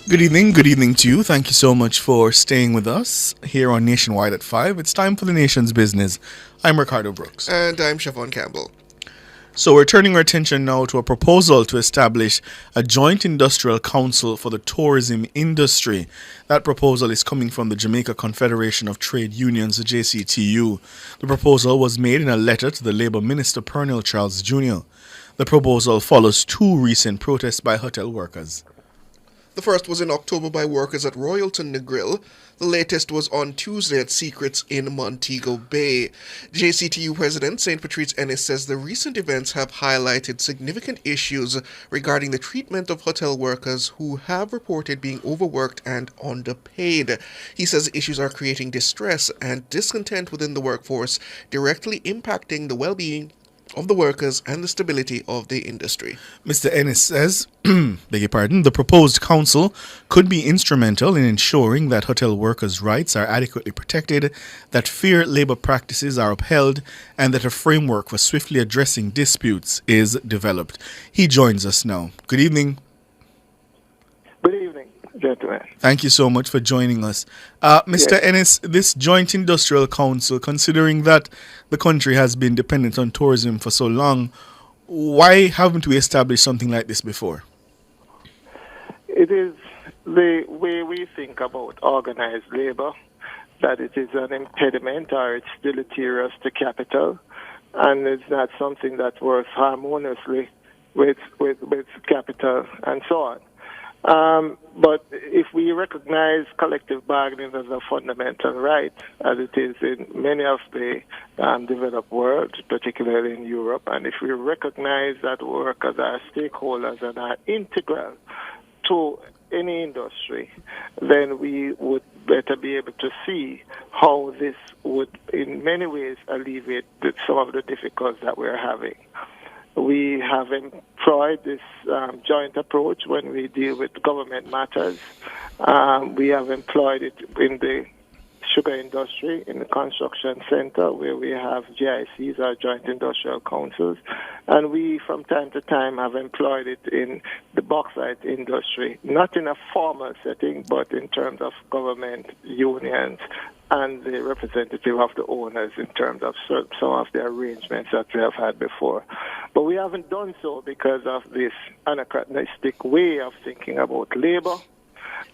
Good evening to you. Thank you so much for staying with us here on Nationwide at 5. It's time for the nation's business. I'm Ricardo Brooks. And I'm Chevon Campbell. So we're turning our attention now to a proposal to establish a joint industrial council for the tourism industry. That proposal is coming from the Jamaica Confederation of Trade Unions, the JCTU. The proposal was made in a letter to the Labour Minister Pearnel Charles Junior. The proposal follows two recent protests by hotel workers. The first was in October by workers at Royalton Negril. The latest was on Tuesday at Secrets in Montego Bay. JCTU President St. Patrice Ennis says the recent events have highlighted significant issues regarding the treatment of hotel workers who have reported being overworked and underpaid. He says issues are creating distress and discontent within the workforce, directly impacting the well-being of the workers and the stability of the industry. Mr. Ennis says, the proposed council could be instrumental in ensuring that hotel workers' rights are adequately protected, that fair labor practices are upheld, and that a framework for swiftly addressing disputes is developed. He joins us now. Good evening. Good evening, gentlemen. Thank you so much for joining us. Mr. Ennis, this joint industrial council, considering that the country has been dependent on tourism for so long, why haven't we established something like this before? It is the way we think about organized labor, that it is an impediment or it's deleterious to capital, and it's not something that works harmoniously with capital and so on. But if we recognize collective bargaining as a fundamental right, as it is in many of the developed world, particularly in Europe, and if we recognize that workers are stakeholders and are integral to any industry, then we would better be able to see how this would in many ways alleviate some of the difficulties that we're having. We have employed this joint approach when we deal with government matters. We have employed it in the sugar industry, in the construction center, where we have GICs, our joint industrial councils. And we, from time to time, have employed it in the bauxite industry, not in a formal setting, but in terms of government unions and the representative of the owners in terms of some of the arrangements that we have had before. But we haven't done so because of this anachronistic way of thinking about labor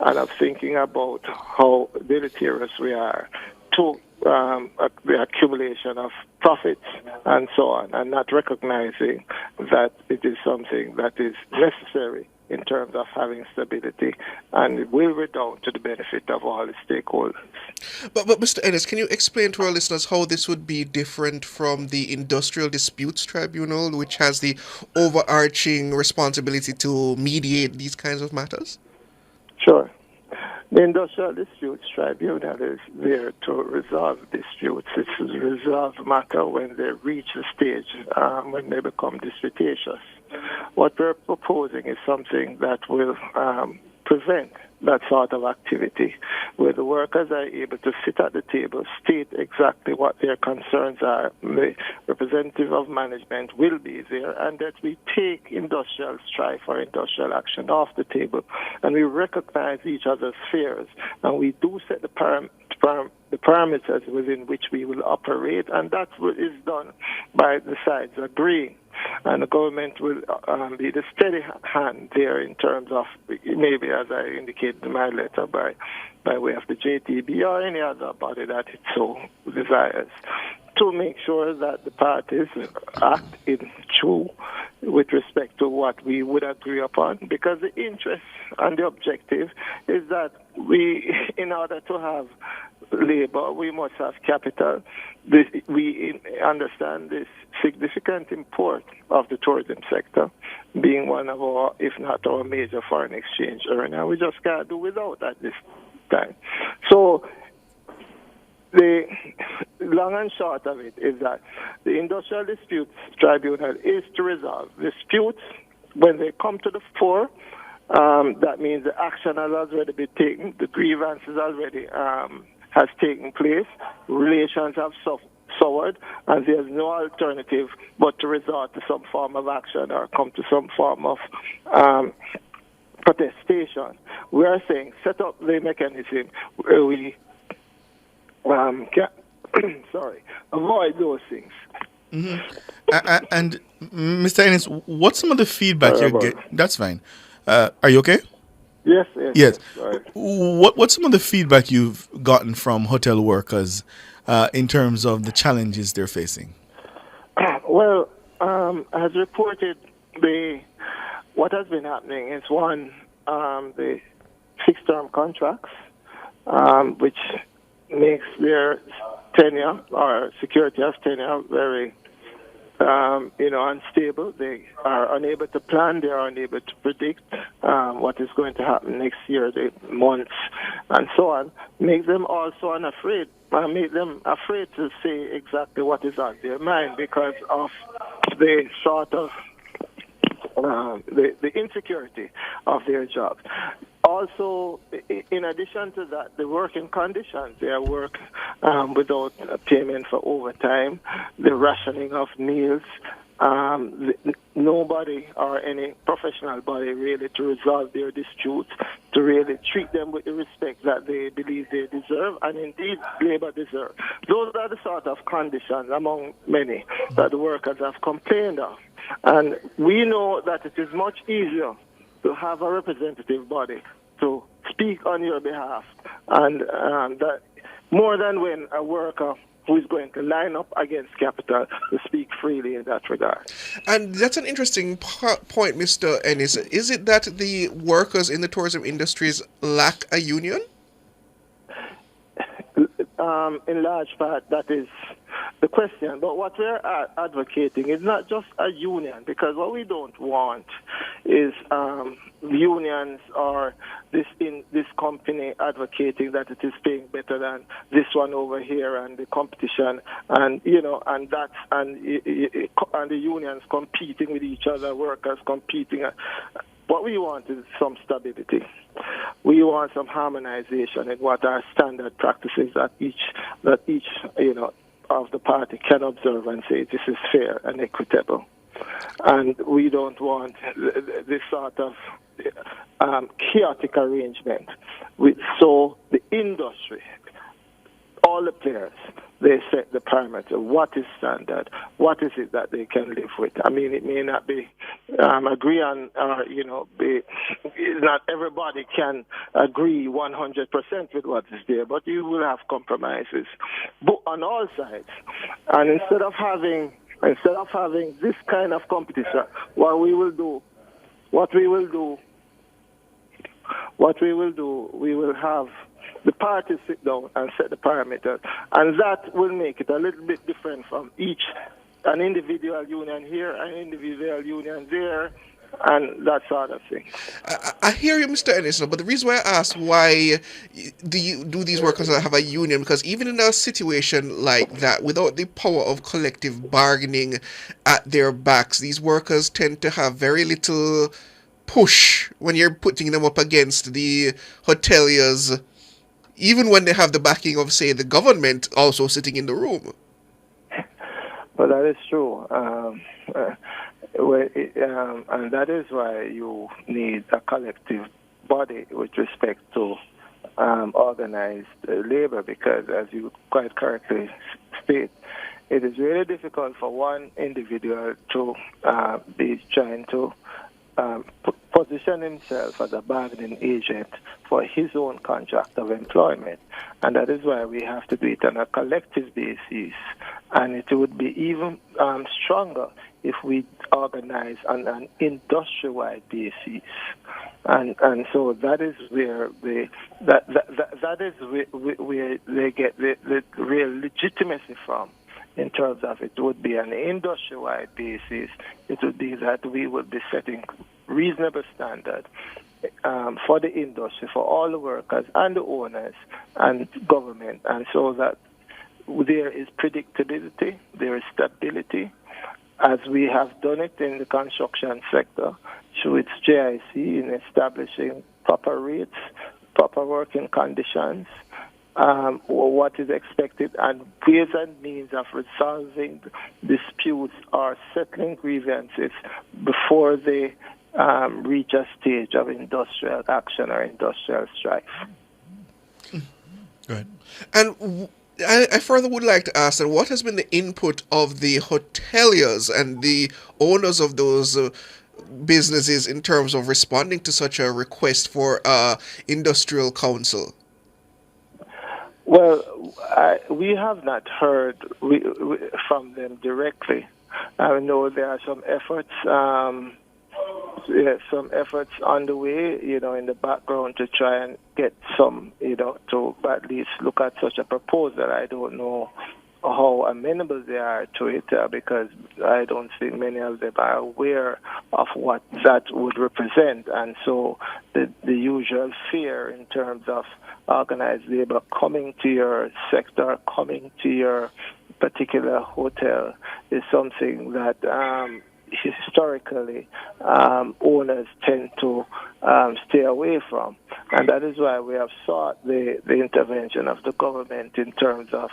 and of thinking about how deleterious we are to the accumulation of profits and so on, and not recognizing that it is something that is necessary in terms of having stability, and it will redound to the benefit of all the stakeholders. But Mr. Ennis, can you explain to our listeners how this would be different from the Industrial Disputes Tribunal, which has the overarching responsibility to mediate these kinds of matters? Sure. The Industrial Disputes Tribunal is there to resolve disputes. It's a resolve matter when they reach the stage when they become disputatious. What we're proposing is something that will prevent that sort of activity, where the workers are able to sit at the table, state exactly what their concerns are. The representative of management will be there, and that we take industrial strife or industrial action off the table, and we recognize each other's fears, and we do set the parameters within which we will operate, and that's what is done by the sides agreeing. And the government will be the steady hand there in terms of, maybe as I indicated in my letter, by way of the JTB or any other body that it so desires, to make sure that the parties act in true with respect to what we would agree upon, because the interest and the objective is that we, in order to have labor, we must have capital. We understand this significant import of the tourism sector being one of our, if not our major foreign exchange earner. We just can't do without at this time. So the long and short of it is that the Industrial Disputes Tribunal is to resolve disputes when they come to the fore. That means the action has already been taken, the grievances already has taken place, relations have soured, and there's no alternative but to resort to some form of action or come to some form of protestation. We are saying set up the mechanism where we can, avoid those things. And Mr. Ennis, what's some of the feedback you're Terrible. getting? That's fine. Are you okay? Yes. Yes. Sorry. What's some of the feedback you've gotten from hotel workers in terms of the challenges they're facing? Well, as reported, what has been happening is one, the fixed-term contracts, which makes their tenure or security of tenure very, unstable. They are unable to plan. They are unable to predict what is going to happen next year, the months, and so on. Make them also unafraid. Make them afraid to say exactly what is on their mind because of the sort of the insecurity of their jobs. Also, in addition to that, the working conditions, their work without payment for overtime, the rationing of meals, nobody or any professional body really to resolve their disputes, to really treat them with the respect that they believe they deserve, and indeed labor deserve. Those are the sort of conditions among many that the workers have complained of. And we know that it is much easier to have a representative body to speak on your behalf, and that more than when a worker who is going to line up against capital to speak freely in that regard. And that's an interesting point, Mr. Ennis. Is it that the workers in the tourism industries lack a union? In large part, that is the question. But what we're advocating is not just a union, because what we don't want is unions or this company advocating that it is paying better than this one over here, and the competition, and the unions competing with each other, workers competing. What we want is some stability. We want some harmonization in what are standard practices that each of the party can observe and say this is fair and equitable. And we don't want this sort of chaotic arrangement. So the industry, all the players, they set the parameter. What is standard? What is it that they can live with? I mean, it may not be agree on, not everybody can agree 100% with what is there, but you will have compromises on all sides. And instead of having this kind of competition, what we will do, we will have the parties sit down and set the parameters, and that will make it a little bit different from an individual union here, an individual union there, and that sort of thing. I hear you, Mr. Ennis, but the reason why I asked why do these workers have a union, because even in a situation like that, without the power of collective bargaining at their backs, these workers tend to have very little push when you're putting them up against the hoteliers, even when they have the backing of, say, the government also sitting in the room. Well, that is true. And that is why you need a collective body with respect to organized labor, because, as you quite correctly state, it is really difficult for one individual to be trying to position himself as a bargaining agent for his own contract of employment. And that is why we have to do it on a collective basis. And it would be even stronger if we organize on an industry-wide basis. And so that is where they get the real legitimacy from. In terms of it would be an industry-wide basis, it would be that we would be setting reasonable standard for the industry, for all the workers and the owners and government, and so that there is predictability, there is stability, as we have done it in the construction sector through its JIC in establishing proper rates, proper working conditions, what is expected, and ways and means of resolving disputes or settling grievances before they reach a stage of industrial action or industrial strife. Go ahead. And I further would like to ask, what has been the input of the hoteliers and the owners of those businesses in terms of responding to such a request for industrial council? Well, we have not heard from them directly. I know there are some efforts. Some efforts underway, in the background to try and get some, to at least look at such a proposal. I don't know how amenable they are to it because I don't think many of them are aware of what that would represent. And so the usual fear in terms of organized labor coming to your sector, coming to your particular hotel is something that historically owners tend to stay away from. And that is why we have sought the intervention of the government in terms of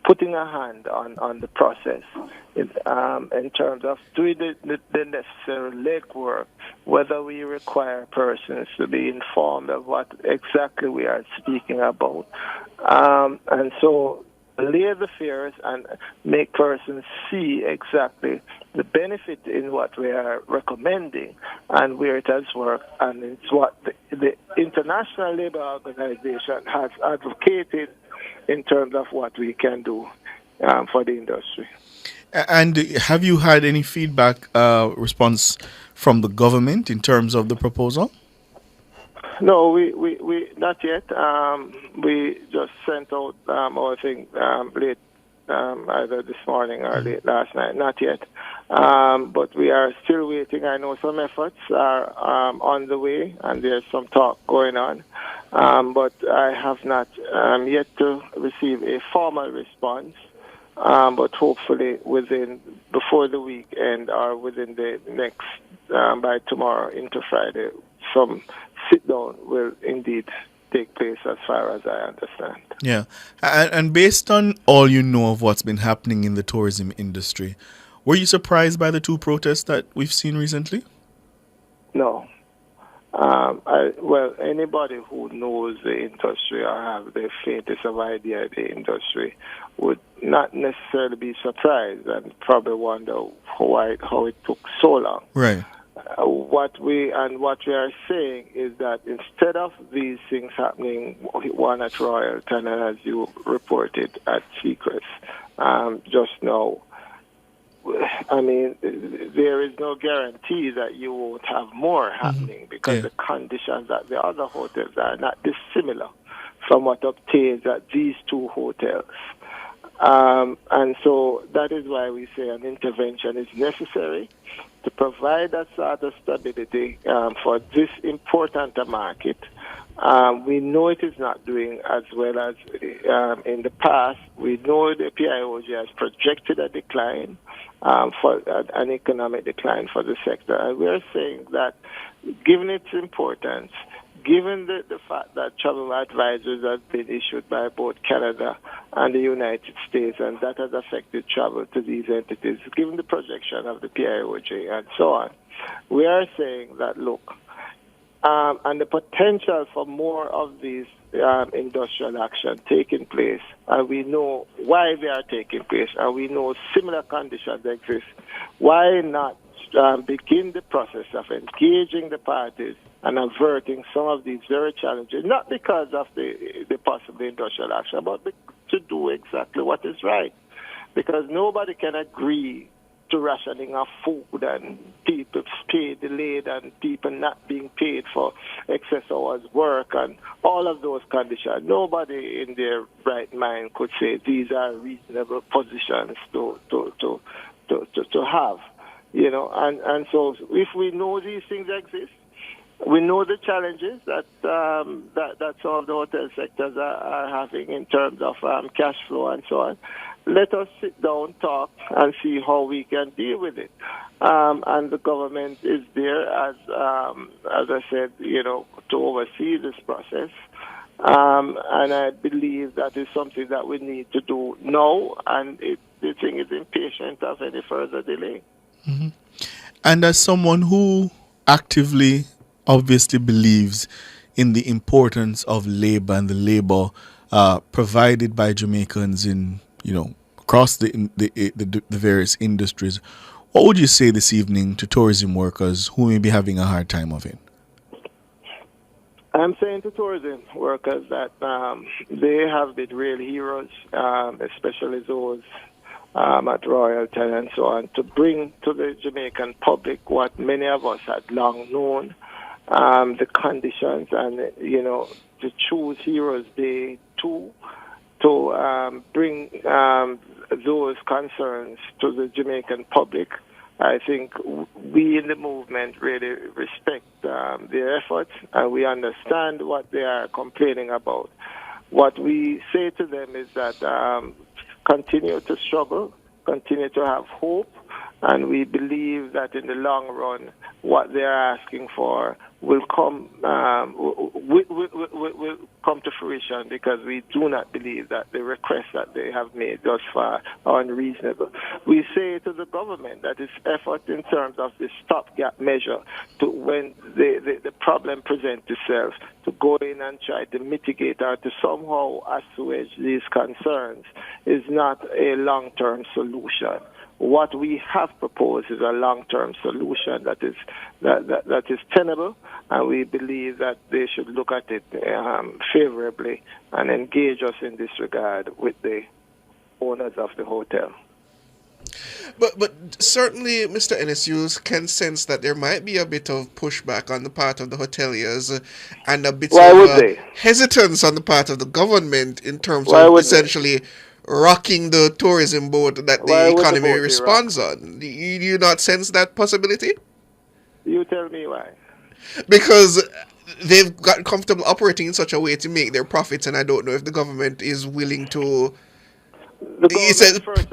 putting a hand on the process, in terms of doing the necessary legwork, whether we require persons to be informed of what exactly we are speaking about. And so allay the fears and make persons see exactly the benefit in what we are recommending and where it has worked, and it's what the International Labour Organization has advocated in terms of what we can do for the industry. And have you had any feedback response from the government in terms of the proposal? No, we not yet. We just sent out our thing late, either this morning or late last night. Not yet, but we are still waiting. I know some efforts are on the way, and there's some talk going on. But I have not yet to receive a formal response. But hopefully before the weekend or within the next by tomorrow into Friday, some sit down will indeed take place as far as I understand. Yeah. And based on all you know of what's been happening in the tourism industry, were you surprised by the two protests that we've seen recently? No. Anybody who knows the industry or have the faintest of idea of the industry would not necessarily be surprised and probably wonder how it took so long. Right. What we are saying is that instead of these things happening, one at Royalton and as you reported at Secrets just now, I mean, there is no guarantee that you won't have more happening because the conditions at the other hotels are not dissimilar from what obtains at these two hotels. And so that is why we say an intervention is necessary to provide that sort of stability for this important market. We know it is not doing as well as in the past. We know the PIOG has projected a decline, for an economic decline for the sector. And we are saying that given its importance, given the fact that travel advisories have been issued by both Canada and the United States, and that has affected travel to these entities, given the projection of the PIOJ and so on, we are saying that, look, and the potential for more of these industrial action taking place, and we know why they are taking place, and we know similar conditions exist, why not begin the process of engaging the parties and averting some of these very challenges, not because of the possible industrial action, but to do exactly what is right. Because nobody can agree to rationing of food and people pay delayed and people not being paid for excess hours work and all of those conditions. Nobody in their right mind could say these are reasonable positions to have. And so if we know these things exist, we know the challenges that some of the hotel sectors are having in terms of cash flow and so on. Let us sit down, talk, and see how we can deal with it. And the government is there, as I said, to oversee this process. And I believe that is something that we need to do now, and the thing is impatient of any further delay. Mm-hmm. And as someone who actively, obviously believes in the importance of labor and the labor provided by Jamaicans in, across the various industries. What would you say this evening to tourism workers who may be having a hard time of it? I'm saying to tourism workers that they have been real heroes, especially those at Royalton and so on, to bring to the Jamaican public what many of us had long known, the conditions, and, to choose Heroes Day to bring those concerns to the Jamaican public. I think we in the movement really respect their efforts, and we understand what they are complaining about. What we say to them is that continue to struggle, continue to have hope, and we believe that in the long run, what they are asking for will come will come to fruition, because we do not believe that the requests that they have made thus far are unreasonable. We say to the government that its effort in terms of the stopgap measure to when the problem presents itself, to go in and try to mitigate or to somehow assuage these concerns is not a long-term solution. What we have proposed is a long-term solution that is tenable, and we believe that they should look at it favorably and engage us in this regard with the owners of the hotel. But certainly, Mr. Ennis, you can sense that there might be a bit of pushback on the part of the hoteliers and a bit of hesitance on the part of the government in terms of essentially rocking the tourism boat that the economy responds on. Do you not sense that possibility? You tell me why. Because they've gotten comfortable operating in such a way to make their profits, and I don't know if the government is willing to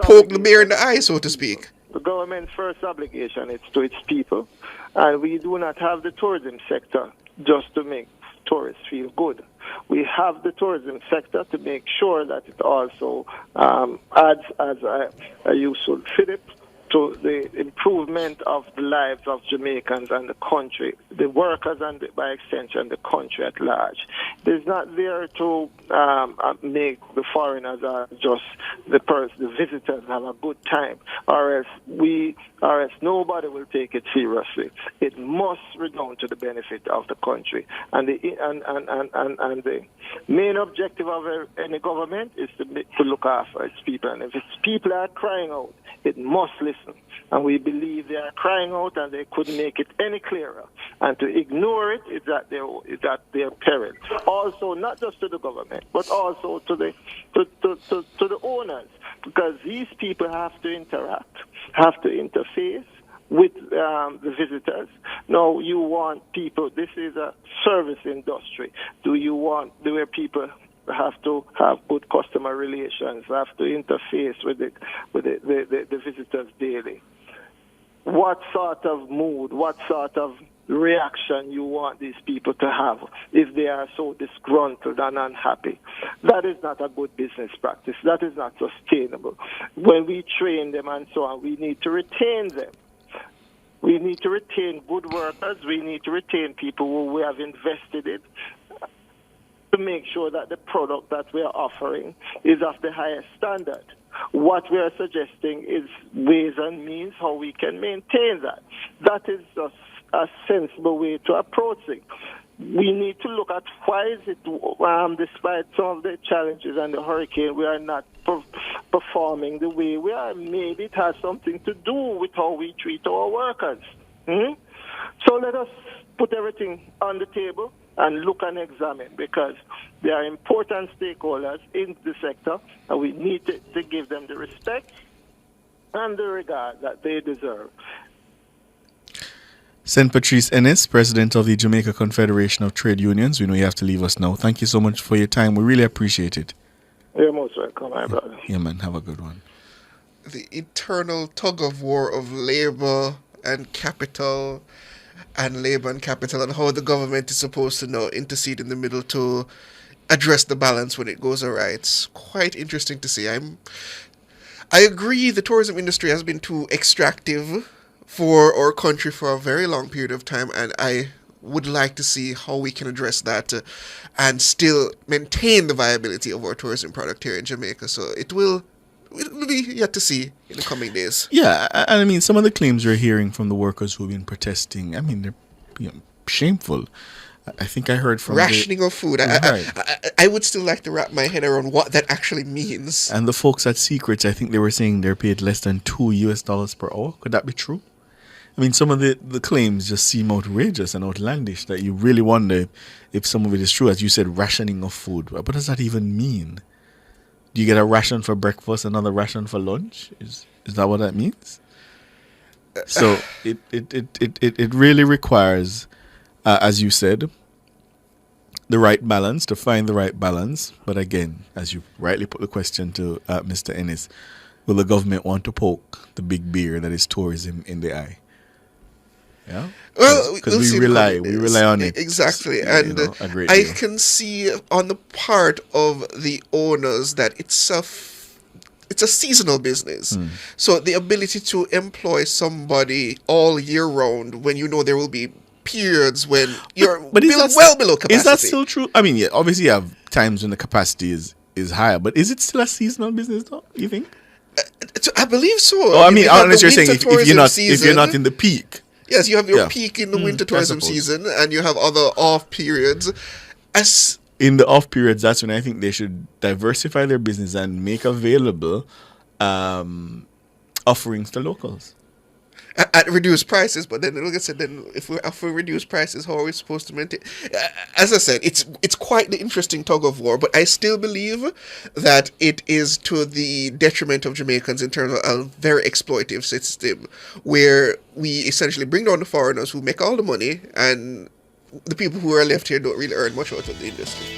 poke the bear in the eye, so to speak. The government's first obligation is to its people, and we do not have the tourism sector just to make tourists feel good. We have the tourism sector to make sure that it also adds as a useful fillip to the improvement of the lives of Jamaicans and the country, the workers, and by extension the country at large. It is not there to make the foreigners or just the visitors have a good time, or else nobody will take it seriously. It must redound to the benefit of the country, and the main objective of any government is to look after its people. And if its people are crying out, it must listen. And we believe they are crying out, and they couldn't make it any clearer. And to ignore it is at their peril. Also, not just to the government, but also to the owners, because these people have to interact, have to interface with the visitors. Now, you want people, this is a service industry. Do you want where people have to have good customer relations, have to interface with the visitors daily? What sort of mood, what sort of reaction you want these people to have if they are so disgruntled and unhappy? That is not a good business practice. That is not sustainable. When we train them and so on, we need to retain them. We need to retain good workers. We need to retain people who we have invested in, to make sure that the product that we are offering is of the highest standard. What we are suggesting is ways and means how we can maintain that. That is just a sensible way to approach it. We need to look at why is it, despite some of the challenges and the hurricane, we are not performing the way we are. Maybe it has something to do with how we treat our workers. So let us put everything on the table and look and examine, because they are important stakeholders in the sector, and we need to give them the respect and the regard that they deserve. St. Patrice Ennis, President of the Jamaica Confederation of Trade Unions. We know you have to leave us now. Thank you so much for your time. We really appreciate it. You're most welcome, my brother. Yeah, man. Have a good one. The eternal tug of war of labor and capital, and how the government is supposed to now intercede in the middle to address the balance when it goes awry. It's quite interesting to see. I agree the tourism industry has been too extractive, for our country for a very long period of time, and I would like to see how we can address that and still maintain the viability of our tourism product here in Jamaica. So it'll be yet to see in the coming days. Yeah, and I mean, some of the claims we're hearing from the workers who've been protesting, I mean, they're shameful. I think I heard from rationing of food. Right. I would still like to wrap my head around what that actually means. And the folks at Secrets, I think they were saying they're paid less than $2 per hour. Could that be true? I mean, some of the claims just seem outrageous and outlandish that you really wonder if some of it is true. As you said, rationing of food. What does that even mean? Do you get a ration for breakfast, another ration for lunch? Is that what that means? So it really requires, as you said, the right balance, to find the right balance. But again, as you rightly put the question to Mr. Ennis, will the government want to poke the big bear that is tourism in the eye? Yeah. Well, because we rely on it exactly, and I can see on the part of the owners that it's a seasonal business. So the ability to employ somebody all year round when you know there will be periods when you're well below capacity. Is that still true? I mean, yeah, obviously you have times when the capacity is higher, but is it still a seasonal business though, you think? I believe so. Oh, I mean, unless you're saying if you're not in the peak. Yes, you have your peak in the winter tourism season, and you have other off periods. In the off periods, that's when I think they should diversify their business and make available offerings to locals. At reduced prices, but then like I said, if we offer reduced prices, how are we supposed to maintain? As I said, it's quite the interesting tug of war, but I still believe that it is to the detriment of Jamaicans in terms of a very exploitative system, where we essentially bring down the foreigners who make all the money, and the people who are left here don't really earn much out of the industry.